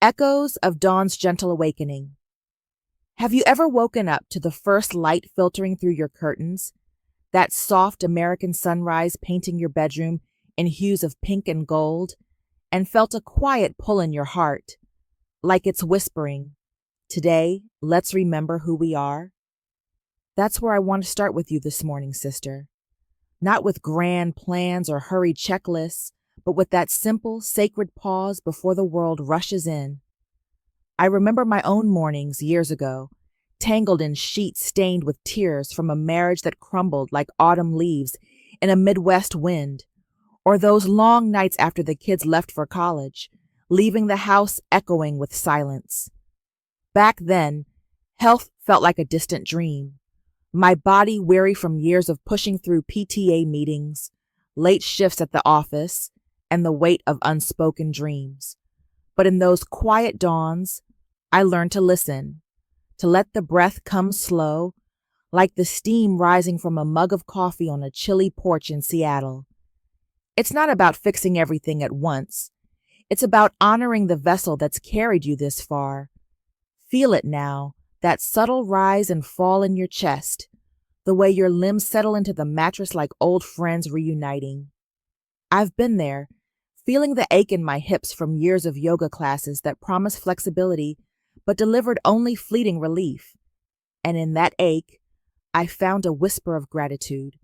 Echoes of Dawn's Gentle Awakening. Have you ever woken up to the first light filtering through your curtains? That soft American sunrise painting your bedroom in hues of pink and gold, and felt a quiet pull in your heart, like it's whispering, "Today, let's remember who we are." That's where I want to start with you this morning, sister. Not with grand plans or hurried checklists, but with that simple, sacred pause before the world rushes in. I remember my own mornings years ago, tangled in sheets stained with tears from a marriage that crumbled like autumn leaves in a Midwest wind, or those long nights after the kids left for college, leaving the house echoing with silence. Back then, health felt like a distant dream. My body weary from years of pushing through PTA meetings, late shifts at the office, and the weight of unspoken dreams. But in those quiet dawns, I learned to listen, to let the breath come slow, like the steam rising from a mug of coffee on a chilly porch in Seattle. It's not about fixing everything at once. It's about honoring the vessel that's carried you this far. Feel it now, that subtle rise and fall in your chest, the way your limbs settle into the mattress like old friends reuniting. I've been there, feeling the ache in my hips from years of yoga classes that promised flexibility but delivered only fleeting relief. And in that ache, I found a whisper of gratitude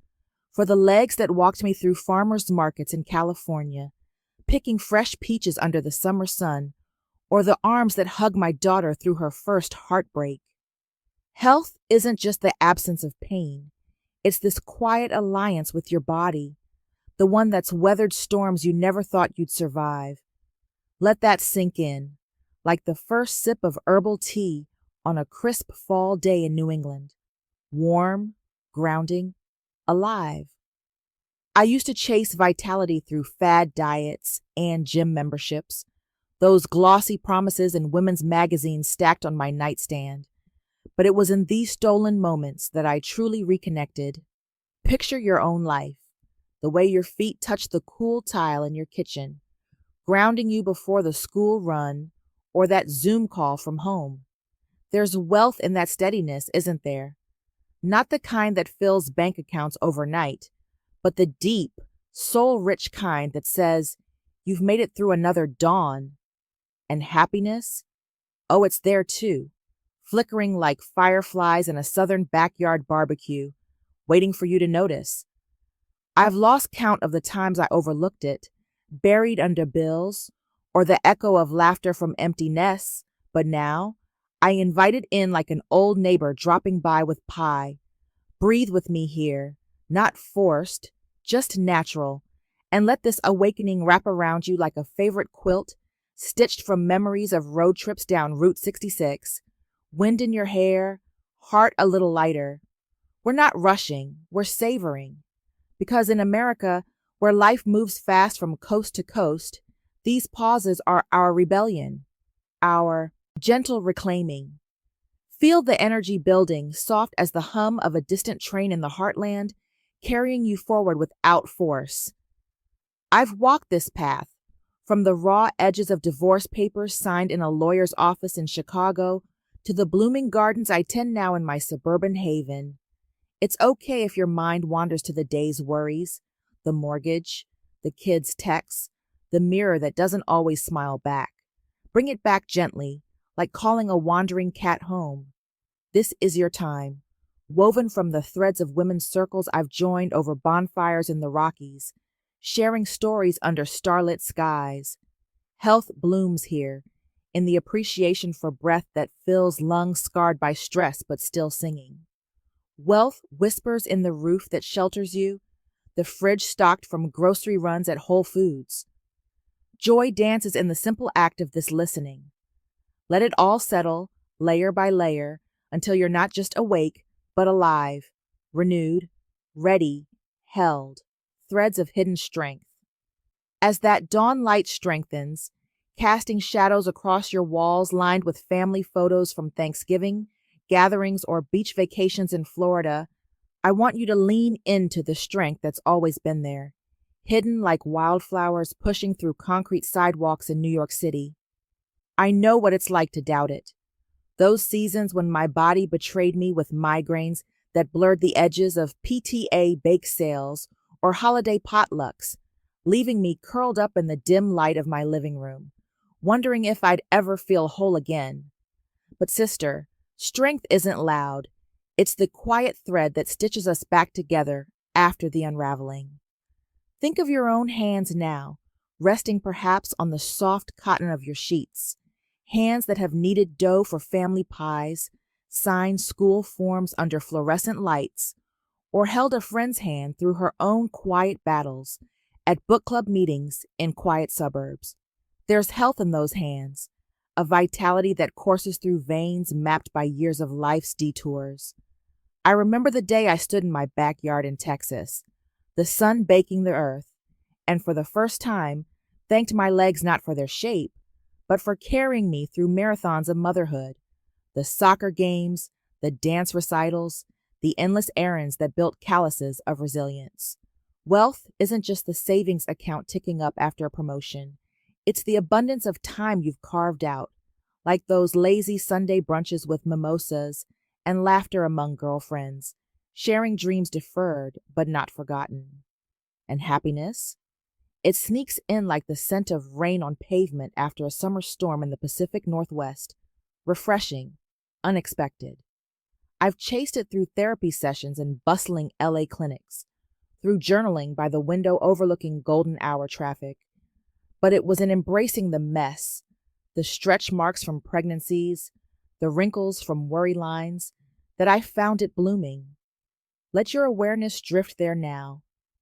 for the legs that walked me through farmers' markets in California, picking fresh peaches under the summer sun, or the arms that hug my daughter through her first heartbreak. Health isn't just the absence of pain. It's this quiet alliance with your body, the one that's weathered storms you never thought you'd survive. Let that sink in, like the first sip of herbal tea on a crisp fall day in New England. Warm, grounding, alive. I used to chase vitality through fad diets and gym memberships, those glossy promises in women's magazines stacked on my nightstand. But it was in these stolen moments that I truly reconnected. Picture your own life, the way your feet touch the cool tile in your kitchen, grounding you before the school run or that Zoom call from home. There's wealth in that steadiness, isn't there? Not the kind that fills bank accounts overnight, but the deep, soul-rich kind that says, "You've made it through another dawn." And happiness? Oh, it's there too, flickering like fireflies in a southern backyard barbecue, waiting for you to notice. I've lost count of the times I overlooked it, buried under bills, or the echo of laughter from empty nests, but now I invite it in like an old neighbor dropping by with pie. Breathe with me here, not forced, just natural, and let this awakening wrap around you like a favorite quilt stitched from memories of road trips down Route 66, wind in your hair, heart a little lighter. We're not rushing, we're savoring. Because in America, where life moves fast from coast to coast, these pauses are our rebellion, our gentle reclaiming. Feel the energy building, soft as the hum of a distant train in the heartland, carrying you forward without force. I've walked this path, from the raw edges of divorce papers signed in a lawyer's office in Chicago to the blooming gardens I tend now in my suburban haven. It's okay if your mind wanders to the day's worries, the mortgage, the kids' texts, the mirror that doesn't always smile back. Bring it back gently, like calling a wandering cat home. This is your time, woven from the threads of women's circles I've joined over bonfires in the Rockies, sharing stories under starlit skies. Health blooms here, in the appreciation for breath that fills lungs scarred by stress but still singing. Wealth whispers in the roof that shelters you, the fridge stocked from grocery runs at Whole Foods. Joy dances in the simple act of this listening. Let it all settle, layer by layer, until you're not just awake, but alive, renewed, ready, held, threads of hidden strength. As that dawn light strengthens, casting shadows across your walls lined with family photos from Thanksgiving, gatherings, or beach vacations in Florida, I want you to lean into the strength that's always been there, hidden like wildflowers pushing through concrete sidewalks in New York City. I know what it's like to doubt it. Those seasons when my body betrayed me with migraines that blurred the edges of PTA bake sales or holiday potlucks, leaving me curled up in the dim light of my living room, wondering if I'd ever feel whole again. But sister, strength isn't loud. It's the quiet thread that stitches us back together after the unraveling. Think of your own hands now, resting perhaps on the soft cotton of your sheets, hands that have kneaded dough for family pies, signed school forms under fluorescent lights, or held a friend's hand through her own quiet battles at book club meetings in quiet suburbs. There's health in those hands, a vitality that courses through veins mapped by years of life's detours. I remember the day I stood in my backyard in Texas, the sun baking the earth, and for the first time thanked my legs not for their shape, but for carrying me through marathons of motherhood, the soccer games, the dance recitals, the endless errands that built calluses of resilience. Wealth isn't just the savings account ticking up after a promotion. It's the abundance of time you've carved out, like those lazy Sunday brunches with mimosas and laughter among girlfriends, sharing dreams deferred but not forgotten. And happiness? It sneaks in like the scent of rain on pavement after a summer storm in the Pacific Northwest. Refreshing, unexpected. I've chased it through therapy sessions in bustling LA clinics, through journaling by the window overlooking golden hour traffic. But it was in embracing the mess, the stretch marks from pregnancies, the wrinkles from worry lines, that I found it blooming. Let your awareness drift there now,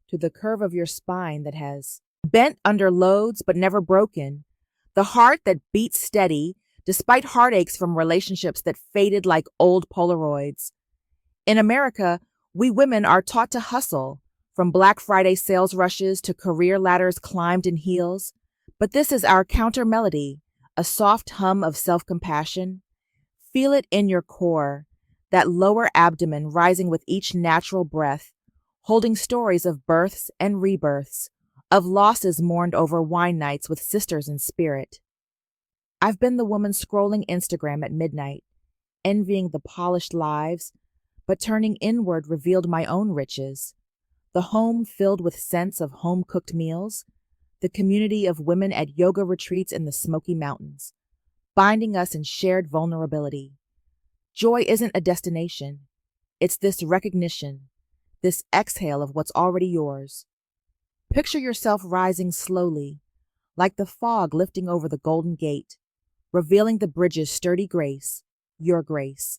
to the curve of your spine that has bent under loads but never broken, the heart that beats steady despite heartaches from relationships that faded like old Polaroids. In America, we women are taught to hustle, from Black Friday sales rushes to career ladders climbed in heels. But this is our counter melody, a soft hum of self-compassion. Feel it in your core, that lower abdomen rising with each natural breath, holding stories of births and rebirths, of losses mourned over wine nights with sisters in spirit. I've been the woman scrolling Instagram at midnight, envying the polished lives, but turning inward revealed my own riches. The home filled with scents of home-cooked meals, the community of women at yoga retreats in the Smoky Mountains, binding us in shared vulnerability. Joy isn't a destination. It's this recognition, this exhale of what's already yours. Picture yourself rising slowly, like the fog lifting over the Golden Gate, revealing the bridge's sturdy grace, your grace.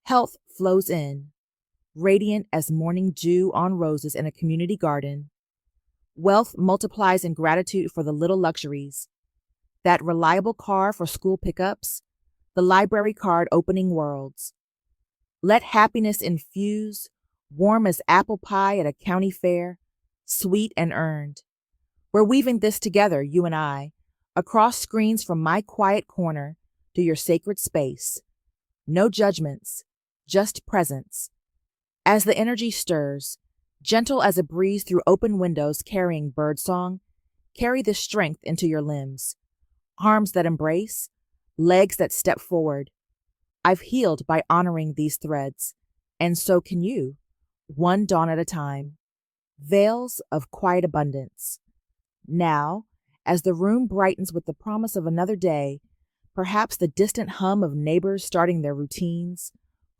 Health flows in, radiant as morning dew on roses in a community garden. Wealth multiplies in gratitude for the little luxuries. That reliable car for school pickups, the library card opening worlds. Let happiness infuse, warm as apple pie at a county fair, sweet and earned. We're weaving this together, you and I, across screens from my quiet corner to your sacred space. No judgments, just presence. As the energy stirs, gentle as a breeze through open windows carrying birdsong, carry this strength into your limbs. Arms that embrace, legs that step forward. I've healed by honoring these threads, and so can you, one dawn at a time. Veils of quiet abundance. Now, as the room brightens with the promise of another day, perhaps the distant hum of neighbors starting their routines,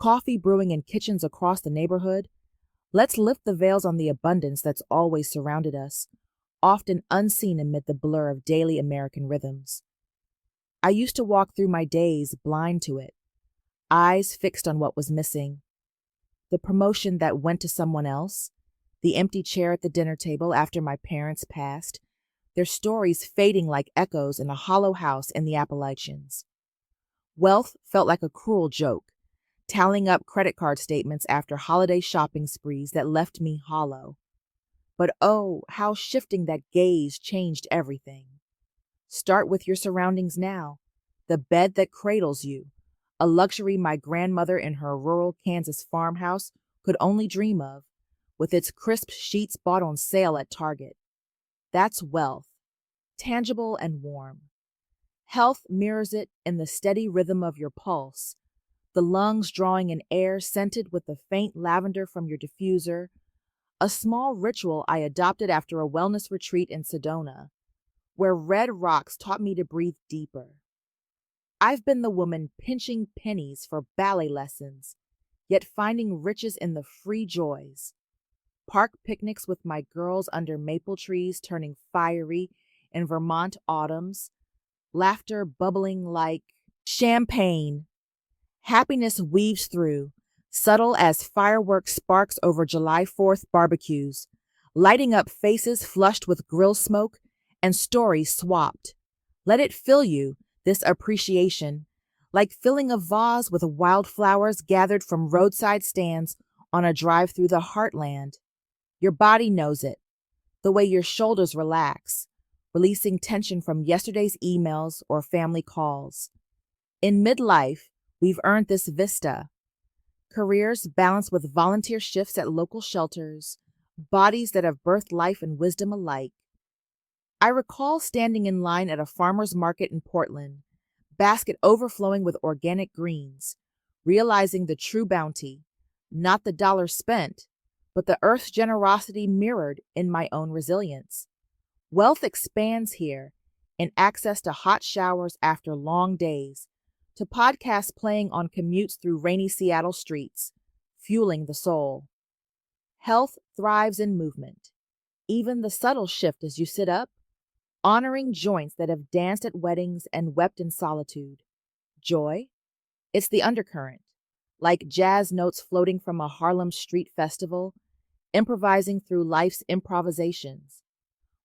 coffee brewing in kitchens across the neighborhood, let's lift the veils on the abundance that's always surrounded us, often unseen amid the blur of daily American rhythms. I used to walk through my days blind to it, eyes fixed on what was missing. The promotion that went to someone else, the empty chair at the dinner table after my parents passed, their stories fading like echoes in a hollow house in the Appalachians. Wealth felt like a cruel joke, tallying up credit card statements after holiday shopping sprees that left me hollow. But oh, how shifting that gaze changed everything. Start with your surroundings now, the bed that cradles you, a luxury my grandmother in her rural Kansas farmhouse could only dream of, with its crisp sheets bought on sale at Target. That's wealth, tangible and warm. Health mirrors it in the steady rhythm of your pulse, the lungs drawing in air scented with the faint lavender from your diffuser, a small ritual I adopted after a wellness retreat in Sedona, where red rocks taught me to breathe deeper. I've been the woman pinching pennies for ballet lessons, yet finding riches in the free joys. Park picnics with my girls under maple trees turning fiery in Vermont autumns, laughter bubbling like champagne. Happiness weaves through, subtle as fireworks sparks over July 4th barbecues, lighting up faces flushed with grill smoke and stories swapped. Let it fill you, this appreciation, like filling a vase with wildflowers gathered from roadside stands on a drive through the heartland. Your body knows it, the way your shoulders relax, releasing tension from yesterday's emails or family calls. In midlife, we've earned this vista. Careers balanced with volunteer shifts at local shelters, bodies that have birthed life and wisdom alike. I recall standing in line at a farmer's market in Portland, basket overflowing with organic greens, realizing the true bounty, not the dollar spent, but the earth's generosity mirrored in my own resilience. Wealth expands here, in access to hot showers after long days, to podcasts playing on commutes through rainy Seattle streets, fueling the soul. Health thrives in movement, even the subtle shift as you sit up, honoring joints that have danced at weddings and wept in solitude. Joy? It's the undercurrent, like jazz notes floating from a Harlem street festival, improvising through life's improvisations.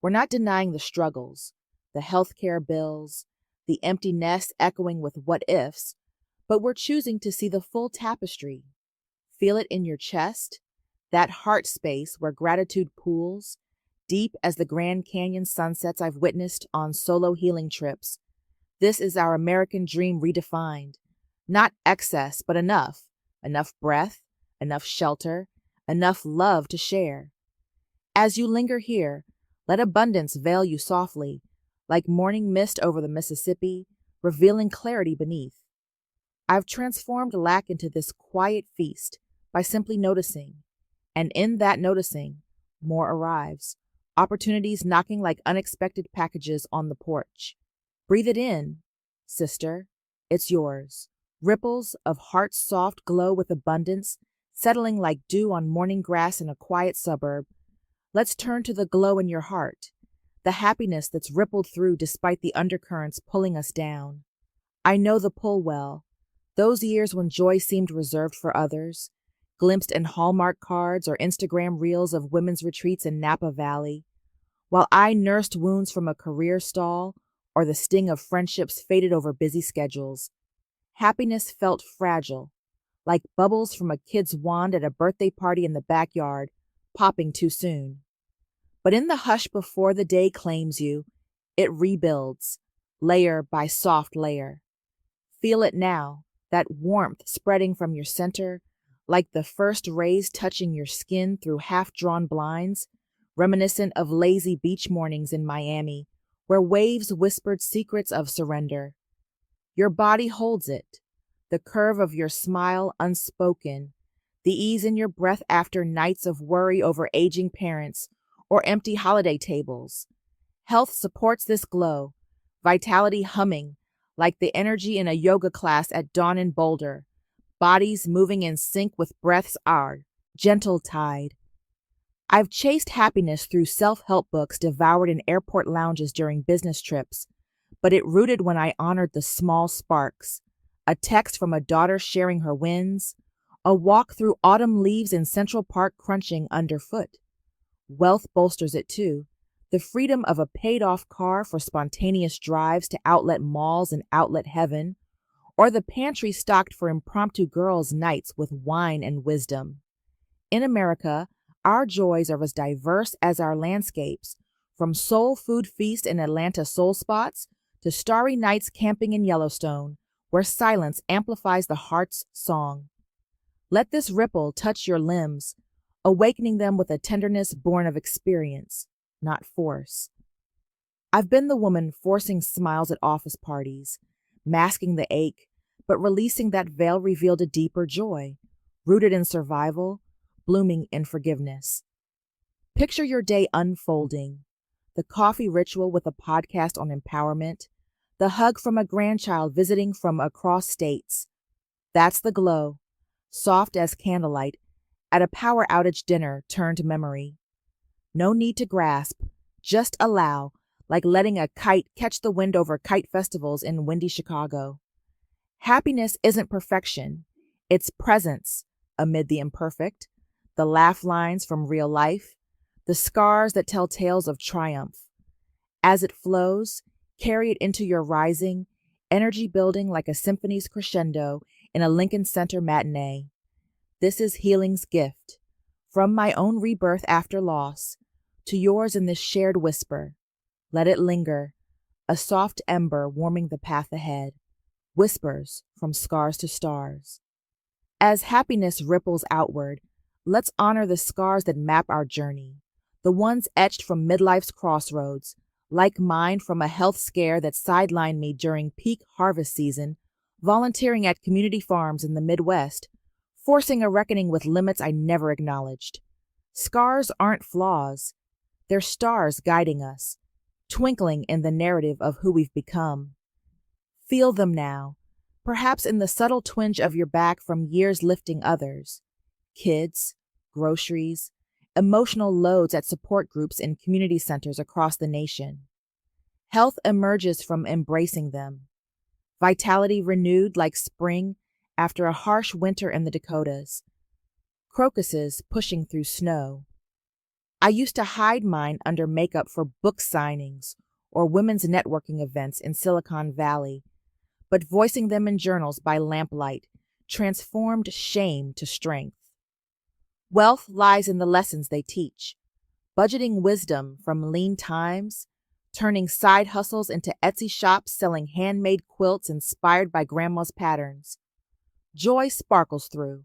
We're not denying the struggles, the healthcare bills, the empty nest echoing with what ifs, but we're choosing to see the full tapestry. Feel it in your chest, that heart space where gratitude pools, deep as the Grand Canyon sunsets I've witnessed on solo healing trips. This is our American dream redefined. Not excess, but enough. Enough breath, enough shelter, enough love to share. As you linger here, let abundance veil you softly, like morning mist over the Mississippi, revealing clarity beneath. I've transformed lack into this quiet feast by simply noticing, and in that noticing, more arrives, opportunities knocking like unexpected packages on the porch. Breathe it in, sister, it's yours. Ripples of heart's soft glow with abundance, settling like dew on morning grass in a quiet suburb. Let's turn to the glow in your heart, the happiness that's rippled through despite the undercurrents pulling us down. I know the pull well, those years when joy seemed reserved for others, glimpsed in Hallmark cards or Instagram reels of women's retreats in Napa Valley, while I nursed wounds from a career stall or the sting of friendships faded over busy schedules. Happiness felt fragile, like bubbles from a kid's wand at a birthday party in the backyard, popping too soon. But in the hush before the day claims you, it rebuilds, layer by soft layer. Feel it now, that warmth spreading from your center, like the first rays touching your skin through half-drawn blinds, reminiscent of lazy beach mornings in Miami, where waves whispered secrets of surrender. Your body holds it, the curve of your smile unspoken, the ease in your breath after nights of worry over aging parents or empty holiday tables. Health supports this glow, vitality humming, like the energy in a yoga class at dawn in Boulder, bodies moving in sync with breath's our gentle tide. I've chased happiness through self-help books devoured in airport lounges during business trips, but it rooted when I honored the small sparks, a text from a daughter sharing her wins, a walk through autumn leaves in Central Park crunching underfoot. Wealth bolsters it too, the freedom of a paid-off car for spontaneous drives to outlet malls and outlet heaven, or the pantry stocked for impromptu girls' nights with wine and wisdom. In America, our joys are as diverse as our landscapes, from soul food feast in Atlanta soul spots to starry nights camping in Yellowstone, where silence amplifies the heart's song. Let this ripple touch your limbs, awakening them with a tenderness born of experience, not force. I've been the woman forcing smiles at office parties, masking the ache, but releasing that veil revealed a deeper joy, rooted in survival, blooming in forgiveness. Picture your day unfolding, the coffee ritual with a podcast on empowerment, the hug from a grandchild visiting from across states. That's the glow, soft as candlelight, at a power outage dinner turned memory. No need to grasp, just allow, like letting a kite catch the wind over kite festivals in windy Chicago. Happiness isn't perfection, it's presence amid the imperfect, the laugh lines from real life, the scars that tell tales of triumph. As it flows, carry it into your rising, energy building like a symphony's crescendo in a Lincoln Center matinee. This is healing's gift, from my own rebirth after loss, to yours in this shared whisper. Let it linger, a soft ember warming the path ahead. Whispers from scars to stars. As happiness ripples outward, let's honor the scars that map our journey, the ones etched from midlife's crossroads, like mine from a health scare that sidelined me during peak harvest season, volunteering at community farms in the Midwest, forcing a reckoning with limits I never acknowledged. Scars aren't flaws, they're stars guiding us, twinkling in the narrative of who we've become. Feel them now, perhaps in the subtle twinge of your back from years lifting others. Kids, groceries, emotional loads at support groups in community centers across the nation. Health emerges from embracing them. Vitality renewed like spring after a harsh winter in the Dakotas. Crocuses pushing through snow. I used to hide mine under makeup for book signings or women's networking events in Silicon Valley, but voicing them in journals by lamplight transformed shame to strength. Wealth lies in the lessons they teach, budgeting wisdom from lean times, turning side hustles into Etsy shops selling handmade quilts inspired by grandma's patterns. Joy sparkles through,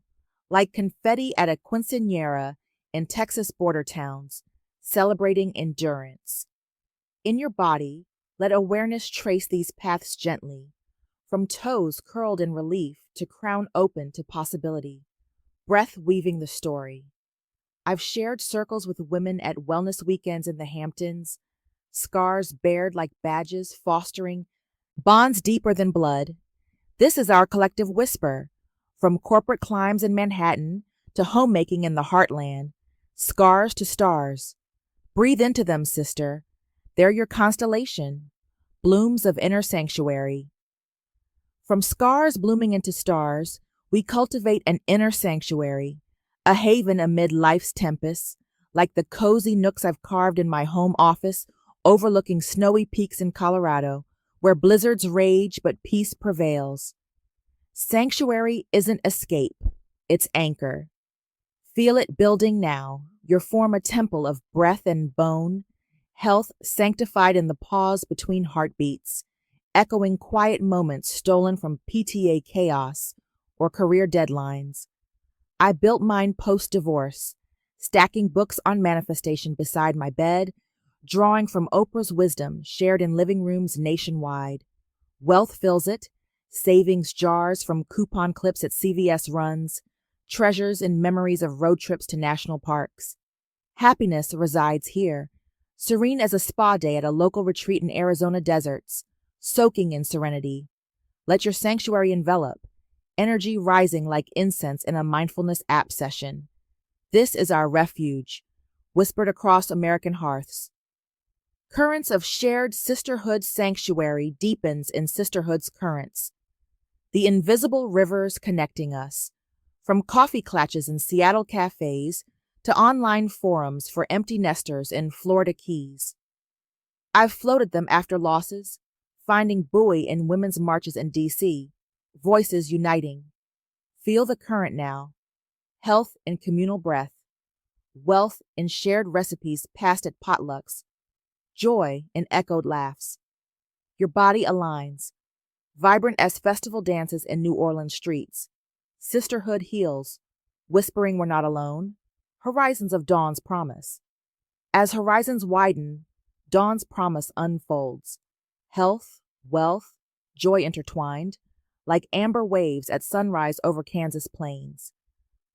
like confetti at a quinceañera in Texas border towns, celebrating endurance. In your body, let awareness trace these paths gently, from toes curled in relief to crown open to possibility, breath weaving the story. I've shared circles with women at wellness weekends in the Hamptons, scars bared like badges fostering bonds deeper than blood. This is our collective whisper, from corporate climbs in Manhattan to homemaking in the heartland, scars to stars. Breathe into them, sister. They're your constellation, blooms of inner sanctuary. From scars blooming into stars, we cultivate an inner sanctuary, a haven amid life's tempests, like the cozy nooks I've carved in my home office overlooking snowy peaks in Colorado, where blizzards rage but peace prevails. Sanctuary isn't escape, it's anchor. Feel it building now, form a temple of breath and bone, health sanctified in the pause between heartbeats, echoing quiet moments stolen from PTA chaos or career deadlines. I built mine post-divorce, stacking books on manifestation beside my bed, drawing from Oprah's wisdom shared in living rooms nationwide. Wealth fills it, savings jars from coupon clips at CVS runs, treasures in memories of road trips to national parks. Happiness resides here, serene as a spa day at a local retreat in Arizona deserts, soaking in serenity. Let your sanctuary envelop, energy rising like incense in a mindfulness app session. This is our refuge, whispered across American hearths. Currents of shared sisterhood sanctuary deepens in sisterhood's currents. The invisible rivers connecting us, from coffee clatches in Seattle cafes to online forums for empty nesters in Florida Keys. I've floated them after losses, finding buoy in women's marches in D.C., voices uniting. Feel the current now, health in communal breath, wealth in shared recipes passed at potlucks, joy in echoed laughs. Your body aligns, vibrant as festival dances in New Orleans streets. Sisterhood heals, whispering we're not alone, horizons of dawn's promise. As horizons widen, Dawn's promise unfolds. Health, wealth, joy intertwined, like amber waves at sunrise over Kansas plains.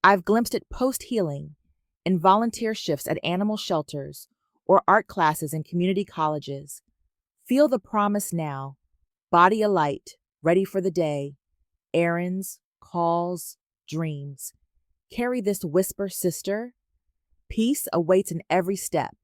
I've glimpsed it post-healing, in volunteer shifts at animal shelters or art classes in community colleges. Feel the promise now, body alight, ready for the day, errands, calls, dreams. Carry this whisper, sister. Peace awaits in every step.